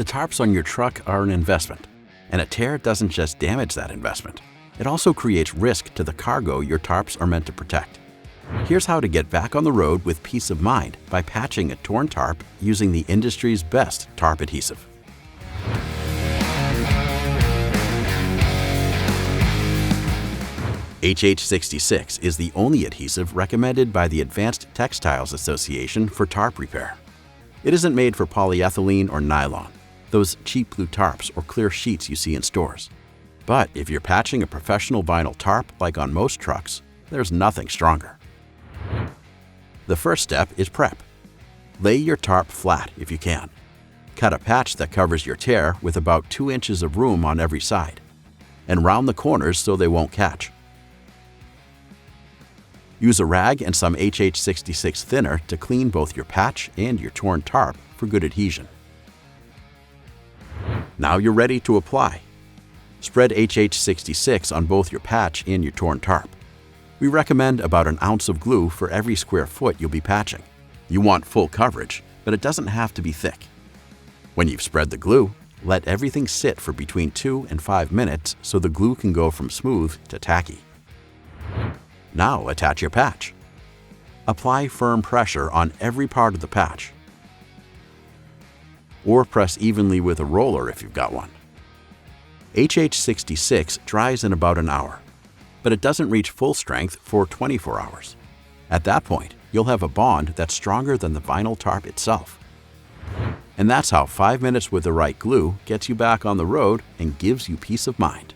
The tarps on your truck are an investment, and a tear doesn't just damage that investment. It also creates risk to the cargo your tarps are meant to protect. Here's how to get back on the road with peace of mind by patching a torn tarp using the industry's best tarp adhesive. HH66 is the only adhesive recommended by the Advanced Textiles Association for tarp repair. It isn't made for polyethylene or nylon, those cheap blue tarps or clear sheets you see in stores. But if you're patching a professional vinyl tarp like on most trucks, there's nothing stronger. The first step is prep. Lay your tarp flat if you can. Cut a patch that covers your tear with about 2 inches of room on every side, and round the corners so they won't catch. Use a rag and some HH66 thinner to clean both your patch and your torn tarp for good adhesion. Now you're ready to apply. Spread HH66 on both your patch and your torn tarp. We recommend about an ounce of glue for every square foot you'll be patching. You want full coverage, but it doesn't have to be thick. When you've spread the glue, let everything sit for between 2 and 5 minutes so the glue can go from smooth to tacky. Now attach your patch. Apply firm pressure on every part of the patch, or press evenly with a roller if you've got one. HH66 dries in about an hour, but it doesn't reach full strength for 24 hours. At that point, you'll have a bond that's stronger than the vinyl tarp itself. And that's how 5 minutes with the right glue gets you back on the road and gives you peace of mind.